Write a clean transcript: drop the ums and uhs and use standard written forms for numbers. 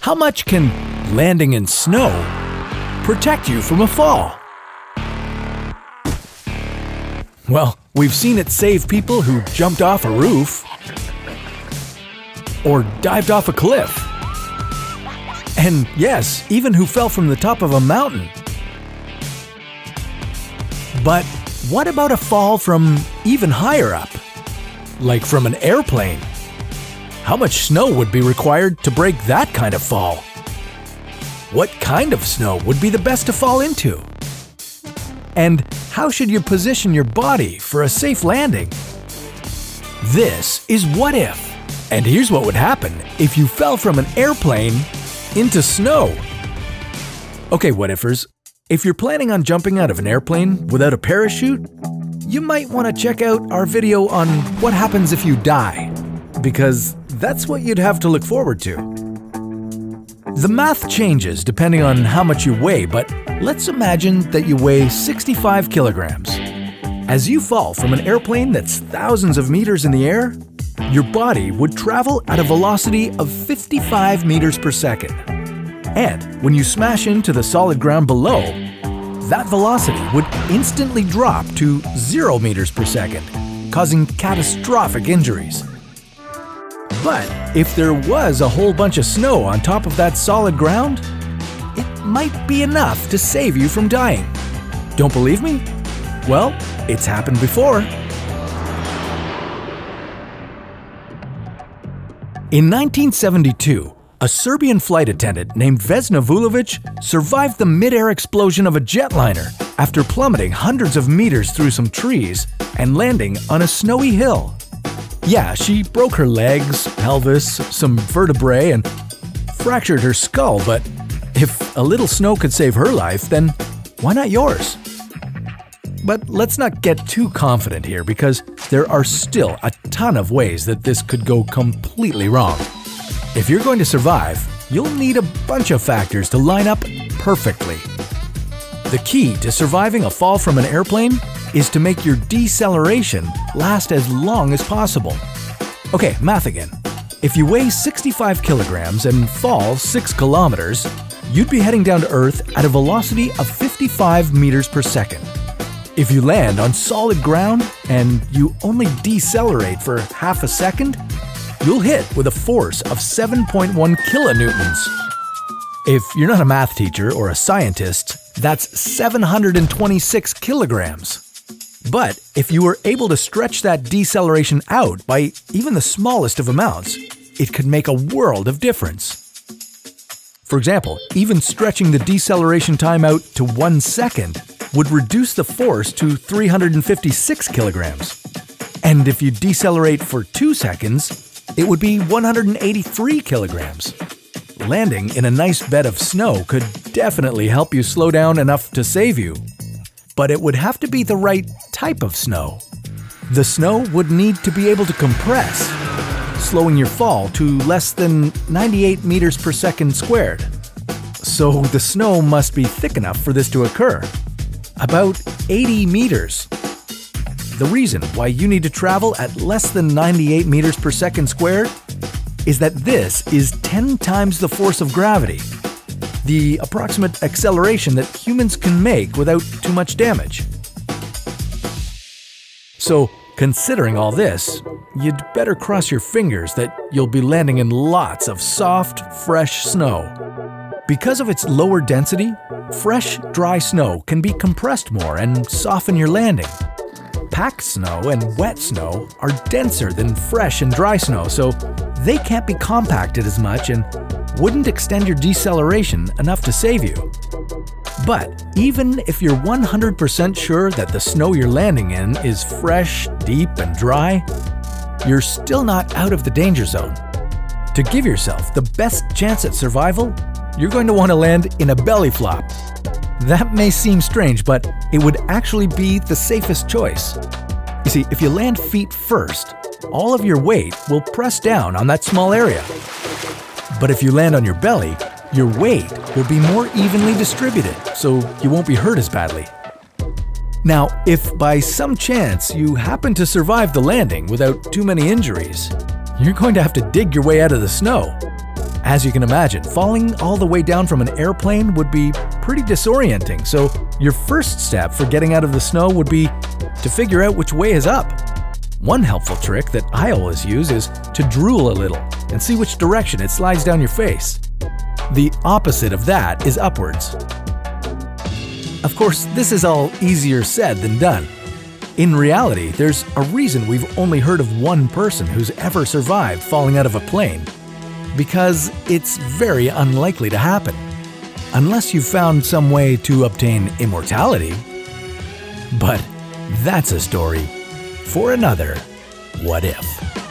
How much can landing in snow protect you from a fall? Well, we've seen it save people who jumped off a roof or dived off a cliff. And yes, even who fell from the top of a mountain. But what about a fall from even higher up? Like from an airplane? How much snow would be required to break that kind of fall? What kind of snow would be the best to fall into? And how should you position your body for a safe landing? This is What If. And here's what would happen if you fell from an airplane into snow. Okay, What Ifers, if you're planning on jumping out of an airplane without a parachute, you might want to check out our video on what happens if you die, because that's what you'd have to look forward to. The math changes depending on how much you weigh, but let's imagine that you weigh 65 kilograms. As you fall from an airplane that's thousands of meters in the air, your body would travel at a velocity of 55 meters per second. And when you smash into the solid ground below, that velocity would instantly drop to 0 meters per second, causing catastrophic injuries. But if there was a whole bunch of snow on top of that solid ground, it might be enough to save you from dying. Don't believe me? Well, it's happened before. In 1972, a Serbian flight attendant named Vesna Vulovic survived the mid-air explosion of a jetliner after plummeting hundreds of meters through some trees and landing on a snowy hill. Yeah, she broke her legs, pelvis, some vertebrae, and fractured her skull, but if a little snow could save her life, then why not yours? But let's not get too confident here, because there are still a ton of ways that this could go completely wrong. If you're going to survive, you'll need a bunch of factors to line up perfectly. The key to surviving a fall from an airplane is to make your deceleration last as long as possible. Okay, math again. If you weigh 65 kilograms and fall 6 kilometers, you'd be heading down to Earth at a velocity of 55 meters per second. If you land on solid ground and you only decelerate for half a second, you'll hit with a force of 7.1 kilonewtons. If you're not a math teacher or a scientist, that's 726 kilograms. But if you were able to stretch that deceleration out by even the smallest of amounts, it could make a world of difference. For example, even stretching the deceleration time out to 1 second would reduce the force to 356 kilograms. And if you decelerate for 2 seconds, it would be 183 kilograms. Landing in a nice bed of snow could definitely help you slow down enough to save you. But it would have to be the right type of snow. The snow would need to be able to compress, slowing your fall to less than 98 meters per second squared. So the snow must be thick enough for this to occur. About 80 meters. The reason why you need to travel at less than 98 meters per second squared is that this is 10 times the force of gravity, the approximate acceleration that humans can make without too much damage. So, considering all this, you'd better cross your fingers that you'll be landing in lots of soft, fresh snow. Because of its lower density, fresh, dry snow can be compressed more and soften your landing. Packed snow and wet snow are denser than fresh and dry snow, so they can't be compacted as much and wouldn't extend your deceleration enough to save you. But even if you're 100% sure that the snow you're landing in is fresh, deep, and dry, you're still not out of the danger zone. To give yourself the best chance at survival, you're going to want to land in a belly flop. That may seem strange, but it would actually be the safest choice. You see, if you land feet first, all of your weight will press down on that small area. But if you land on your belly, your weight will be more evenly distributed, so you won't be hurt as badly. Now, if by some chance you happen to survive the landing without too many injuries, you're going to have to dig your way out of the snow. As you can imagine, falling all the way down from an airplane would be pretty disorienting, so your first step for getting out of the snow would be to figure out which way is up. One helpful trick that I always use is to drool a little and see which direction it slides down your face. The opposite of that is upwards. Of course, this is all easier said than done. In reality, there's a reason we've only heard of one person who's ever survived falling out of a plane. Because it's very unlikely to happen. Unless you've found some way to obtain immortality. But that's a story for another What If.